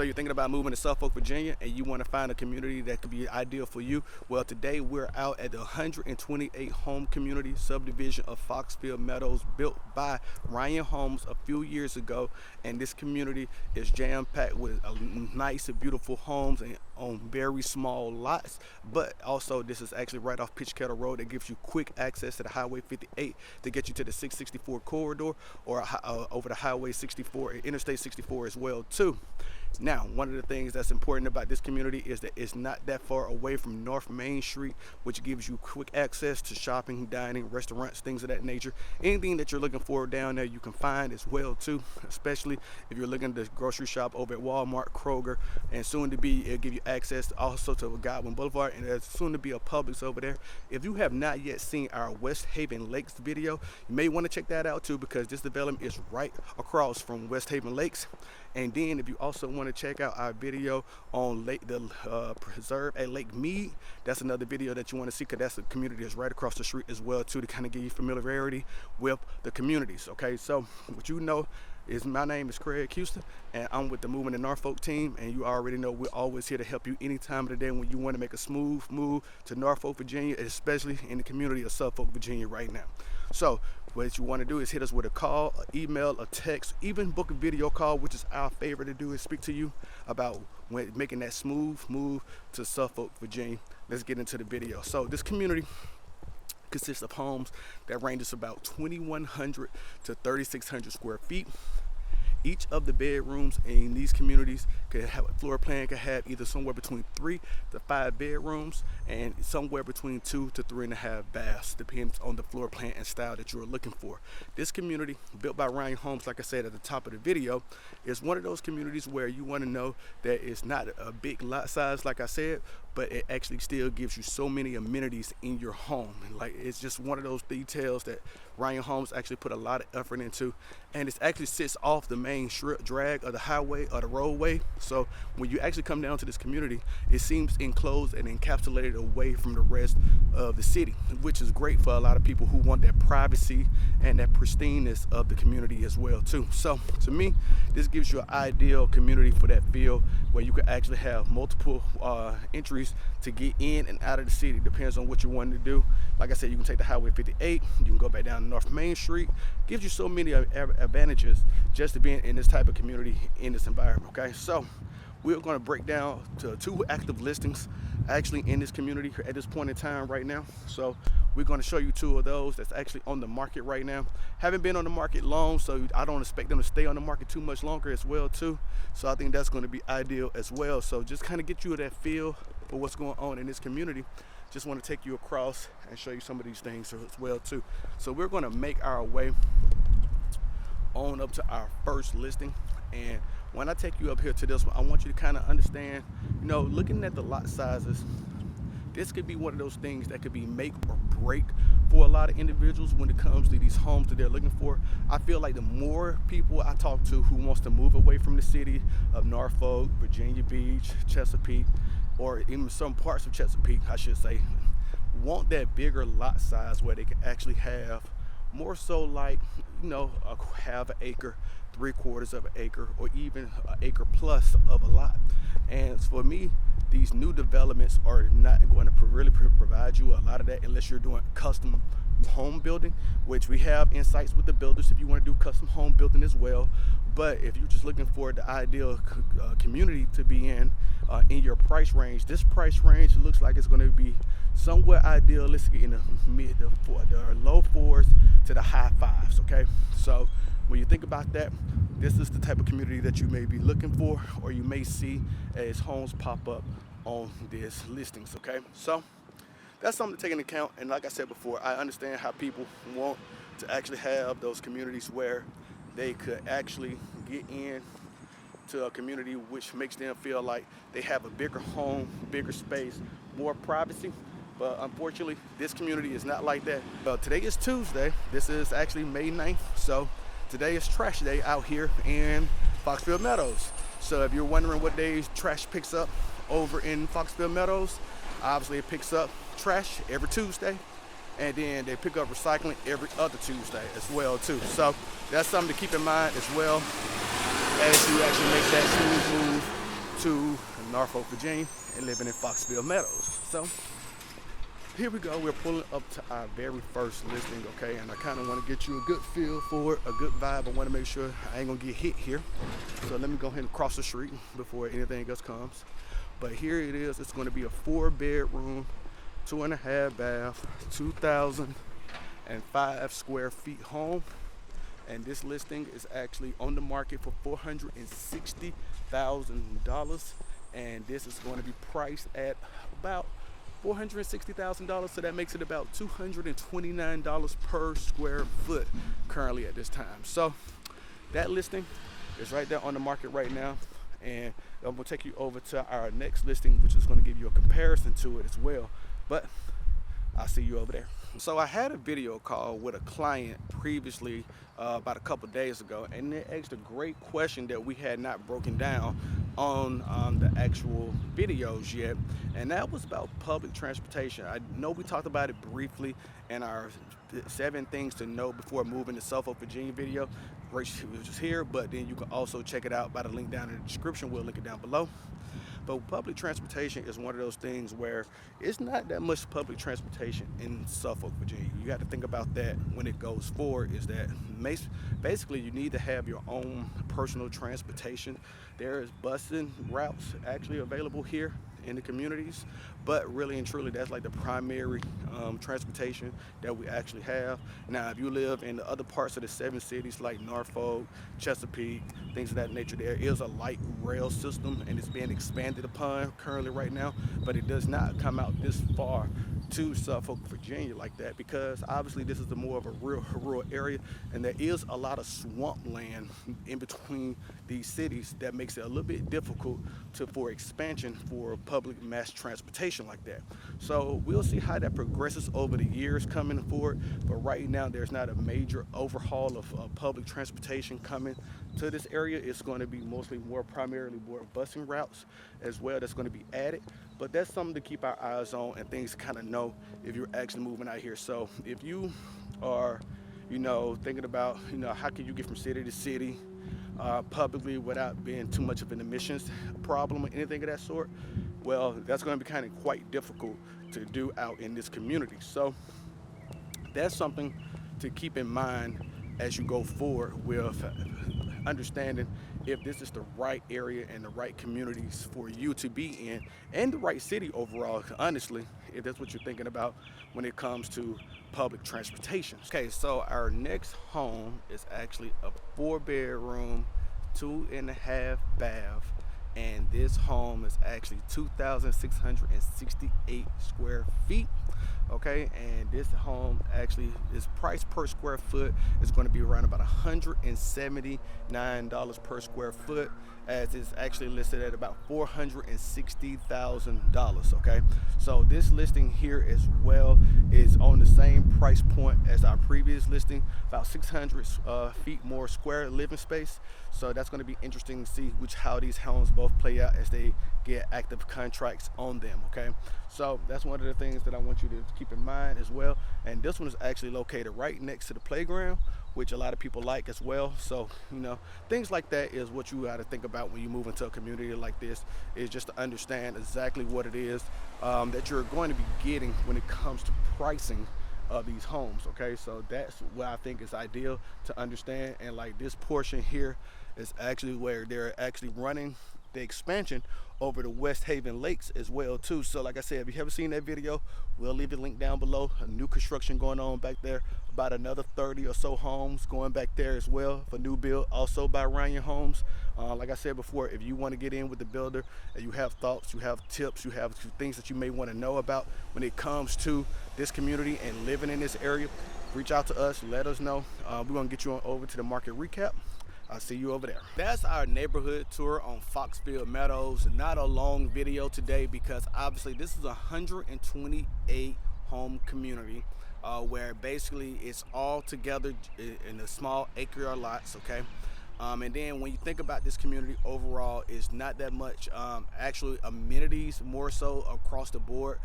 So you're thinking about moving to Suffolk, Virginia, and you want to find a community that could be ideal for you? Well, today we're out at the 128 home community subdivision of Foxfield Meadows, built by Ryan Homes a few years ago. And this community is jam-packed with nice and beautiful homes and on very small lots. But also, this is actually right off Pitchkettle Road that gives you quick access to the Highway 58 to get you to the 664 corridor, or over the Highway 64 and Interstate 64 as well too. Now, one of the things that's important about this community is that it's not that far away from North Main Street, which gives you quick access to shopping, dining, restaurants, things of that nature. Anything that you're looking for down there, you can find as well too, especially if you're looking to grocery shop over at Walmart, Kroger, and soon to be, it'll give you access also to Godwin Boulevard, and there's soon to be a Publix over there. If you have not yet seen our West Haven Lakes video, you may want to check that out too, because this development is right across from West Haven Lakes. And then if you also want to check out our video on the preserve at Lake Mead, that's another video that you want to see, because that's a community that's right across the street as well too, to kind of give you familiarity with the communities. Okay, so what you know is my name is Craig Houston, and I'm with the Moving to NORFOLK team, and you already know we're always here to help you any time of the day when you want to make a smooth move to Norfolk, Virginia, especially in the community of Suffolk, Virginia right now. So what you want to do is hit us with a call, an email, a text, even book a video call, which is our favorite to do, is speak to you about making that smooth move to Suffolk, Virginia. Let's get into the video. So this community consists of homes that ranges about 2,100 to 3,600 square feet. Each of the bedrooms in these communities could have a floor plan, could have either somewhere between 3 to 5 bedrooms and somewhere between 2 to 3.5 baths, depends on the floor plan and style that you're looking for. This community, built by Ryan Homes, like I said at the top of the video, is one of those communities where you want to know that it's not a big lot size, like I said, but it actually still gives you so many amenities in your home. Like, it's just one of those details that Ryan Homes actually put a lot of effort into, and it actually sits off the main drag of the highway or the roadway. So when you actually come down to this community, it seems enclosed and encapsulated away from the rest of the city, which is great for a lot of people who want that privacy and that pristineness of the community as well too. So to me, this gives you an ideal community for that feel, where you can actually have multiple entries to get in and out of the city. Depends on what you're wanting to do. Like I said, you can take the Highway 58, you can go back down to North Main Street. Gives you so many advantages just to being in this type of community, in this environment. Okay, so we're going to break down to 2 active listings actually in this community at this point in time right now. So we're going to show you 2 of those that's actually on the market right now. Haven't been on the market long, so I don't expect them to stay on the market too much longer as well too. So I think that's going to be ideal as well. So just kind of get you that feel for what's going on in this community. Just want to take you across and show you some of these things as well too. So we're going to make our way on up to our first listing, and when I take you up here to this one, I want you to kind of understand, you know, looking at the lot sizes, this could be one of those things that could be make or break for a lot of individuals when it comes to these homes that they're looking for. I feel like the more people I talk to who wants to move away from the city of Norfolk, Virginia Beach, Chesapeake, or even some parts of Chesapeake, I should say, want that bigger lot size where they can actually have more so, like, you know, half an acre, 3/4 of an acre, or even an acre plus of a lot. And for me, these new developments are not going to really provide you a lot of that unless you're doing custom home building, which we have insights with the builders if you want to do custom home building as well. But if you're just looking for the ideal community to be in your price range, this price range looks like it's going to be somewhere idealistic in the low 4s to the high 5s. Okay, so when you think about that, this is the type of community that you may be looking for, or you may see as homes pop up on these listings. Okay, so that's something to take into account. And like I said before, I understand how people want to actually have those communities where they could actually get in to a community which makes them feel like they have a bigger home, bigger space, more privacy. But unfortunately, this community is not like that. Today is Tuesday. This is actually May 9th. So today is trash day out here in Foxfield Meadows. So if you're wondering what days trash picks up over in Foxfield Meadows, obviously it picks up trash every Tuesday, and then they pick up recycling every other Tuesday as well too. So that's something to keep in mind as well as you actually make that smooth move to Norfolk, Virginia, and living in Foxfield Meadows. So here we go. We're pulling up to our very first listing, okay? And I kind of want to get you a good feel for it, a good vibe. I want to make sure I ain't gonna get hit here. So let me go ahead and cross the street before anything else comes. But here it is. It's going to be a 4-bedroom, 2.5 bath, 2,005 square feet home. And this listing is actually on the market for $460,000. And this is going to be priced at about $460,000, so that makes it about $229 per square foot currently at this time. So that listing is right there on the market right now, and I'm gonna take you over to our next listing, which is gonna give you a comparison to it as well. But I'll see you over there. So I had a video call with a client previously about a couple days ago, and they asked a great question that we had not broken down on the actual videos yet, and that was about public transportation. I know we talked about it briefly in our 7 things to know before moving to Suffolk, Virginia video, which is here, but then you can also check it out by the link down in the description. We'll link it down below. But public transportation is one of those things where it's not that much public transportation in Suffolk, Virginia. You got to think about that when it goes forward, is that basically you need to have your own personal transportation. There is busing routes actually available here in the communities, but really and truly that's like the primary transportation that we actually have. Now if you live in the other parts of the 7 cities like Norfolk, Chesapeake, things of that nature, there is a light rail system and it's being expanded upon currently right now, but it does not come out this far to Suffolk, Virginia like that, because obviously this is the more of a real rural area, and there is a lot of swamp land in between these cities that makes it a little bit difficult for expansion for public mass transportation like that. So we'll see how that progresses over the years coming forward, but right now there's not a major overhaul of public transportation coming to this area. It's going to be mostly primarily more busing routes as well that's going to be added, but that's something to keep our eyes on and things to kind of know if you're actually moving out here. So if you are thinking about how can you get from city to city publicly without being too much of an emissions problem or anything of that sort, well, that's going to be kind of quite difficult to do out in this community. So that's something to keep in mind as you go forward with understanding if this is the right area and the right communities for you to be in, and the right city overall, honestly, if that's what you're thinking about when it comes to public transportation. Okay, so our next home is actually a 4-bedroom, 2.5 bath, and this home is actually 2,668 square feet. Okay, and this home actually is price per square foot is going to be around about $179 per square foot, as it's actually listed at about $460,000. Okay, so this listing here as well is on the same price point as our previous listing, about 600 feet more square living space. So that's going to be interesting to see how these homes both play out as they get active contracts on them. Okay, so that's one of the things that I want you to keep in mind as well. And this one is actually located right next to the playground, which a lot of people like as well. So things like that is what you got to think about when you move into a community like this, is just to understand exactly what it is that you're going to be getting when it comes to pricing of these homes. Okay, so that's what I think is ideal to understand. And like this portion here is actually where they're actually running the expansion over the West Haven Lakes as well too. So like I said, if you haven't seen that video, we'll leave the link down below. A new construction going on back there, about another 30 or so homes going back there as well for new build, also by Ryan Homes. Like I said before, if you want to get in with the builder and you have thoughts, you have tips, you have things that you may want to know about when it comes to this community and living in this area, reach out to us, let us know. We're gonna get you on over to the market recap. I'll see you over there. That's our neighborhood tour on Foxfield Meadows. Not a long video today because obviously this is a 128 home community where basically it's all together in the small acre lots, okay? And then when you think about this community overall, it's not that much actually amenities, more so across the board.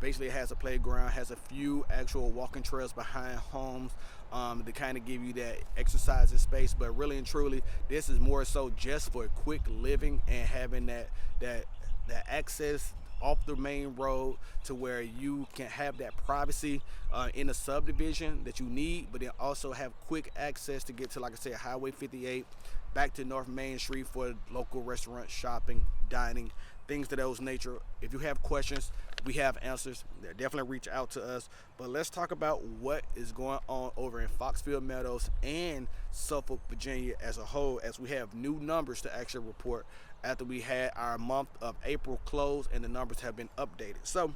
Basically, it has a playground, has a few actual walking trails behind homes to kind of give you that exercising space. But really and truly, this is more so just for quick living and having that access off the main road to where you can have that privacy in a subdivision that you need, but then also have quick access to get to, like I said, Highway 58, back to North Main Street for local restaurants, shopping, dining, things of those nature. If you have questions, we have answers. Definitely reach out to us. But let's talk about what is going on over in Foxfield Meadows and Suffolk, Virginia as a whole, as we have new numbers to actually report after we had our month of April close and the numbers have been updated. So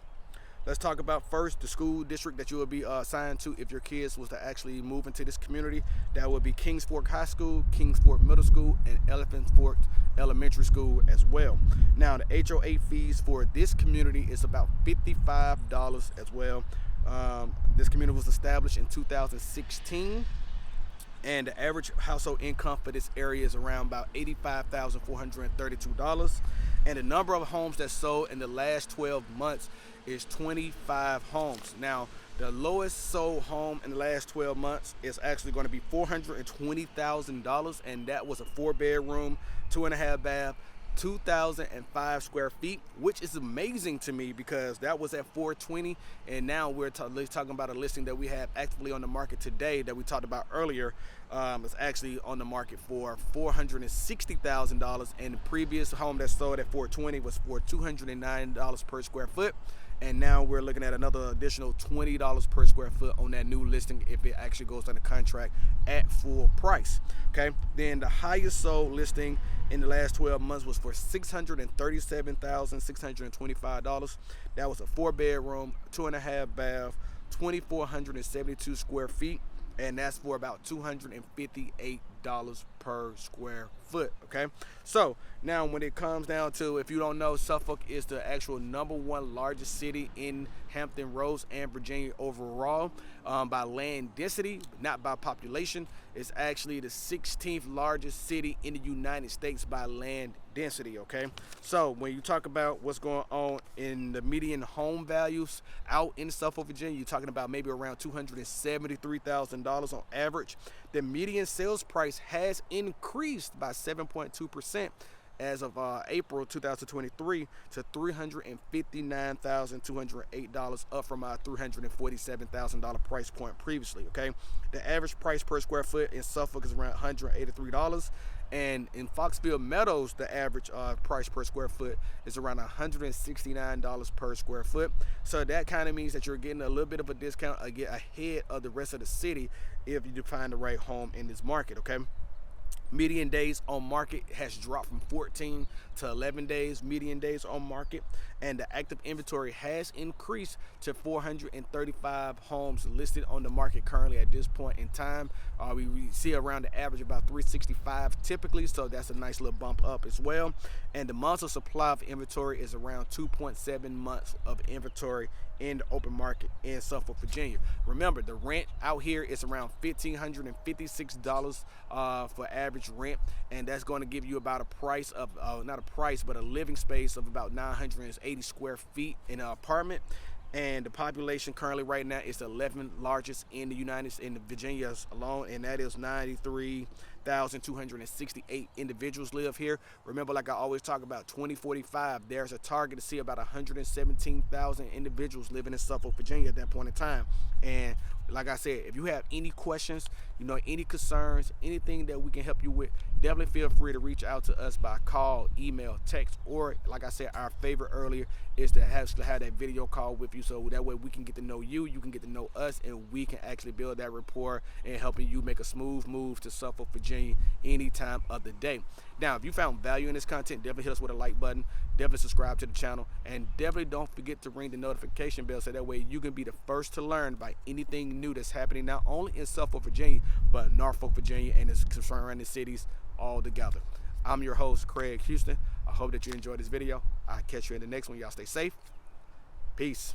let's talk about first the school district that you will be assigned to if your kids was to actually move into this community. That would be Kings Fork High School, Kings Fork Middle School, and Elephant Fork Elementary School as well. Now the HOA fees for this community is about $55 as well. This community was established in 2016. And the average household income for this area is around about $85,432. And the number of homes that sold in the last 12 months is 25 homes. Now, the lowest sold home in the last 12 months is actually going to be $420,000, and that was a 4-bedroom, 2.5 bath, 2,005 square feet, which is amazing to me because that was at $420, and now we're talking about a listing that we have actively on the market today that we talked about earlier. It's actually on the market for $460,000, and the previous home that sold at $420 was for $209 per square foot. And now we're looking at another additional $20 per square foot on that new listing if it actually goes under contract at full price. Okay, then the highest sold listing in the last 12 months was for $637,625. That was a 4-bedroom, 2.5 bath, 2,472 square feet, and that's for about $258 per square foot. Okay, so now when it comes down to, if you don't know, Suffolk is the actual #1 largest city in Hampton Roads and Virginia overall by land density, not by population. It's actually the 16th largest city in the United States by land density. Okay, so when you talk about what's going on in the median home values out in Suffolk, Virginia, you're talking about maybe around $273,000 on average. The median sales price has increased by 7.2% as of April 2023 to $359,208, up from our $347,000 price point previously. Okay, the average price per square foot in Suffolk is around $183, and in Foxfield Meadows the average price per square foot is around $169 per square foot. So that kind of means that you're getting a little bit of a discount, get ahead of the rest of the city if you find the right home in this market. Okay, median days on market has dropped from 14 to 11 days median days on market, and the active inventory has increased to 435 homes listed on the market currently at this point in time. We see around the average about 365 typically, so that's a nice little bump up as well. And the months of supply of inventory is around 2.7 months of inventory in the open market in Suffolk, Virginia. Remember, the rent out here is around $1,556 for average rent, and that's going to give you about a price of not a price but a living space of about 980 square feet in an apartment. And the population currently right now is the 11th largest in the Virginia alone, and that is 93,268 individuals live here. Remember, like I always talk about, 2045, there's a target to see about 117,000 individuals living in Suffolk, Virginia at that point in time. And like I said, if you have any questions, any concerns, anything that we can help you with, definitely feel free to reach out to us by call, email, text, or like I said, our favorite earlier is to have that video call with you, so that way we can get to know you, you can get to know us, and we can actually build that rapport and helping you make a smooth move to Suffolk, Virginia any time of the day. Now, if you found value in this content, definitely hit us with a like button, definitely subscribe to the channel, and definitely don't forget to ring the notification bell so that way you can be the first to learn about anything new that's happening not only in Suffolk, Virginia, but Norfolk, Virginia, and its surrounding cities all together. I'm your host, Craig Houston. I hope that you enjoyed this video. I'll catch you in the next one. Y'all stay safe. Peace.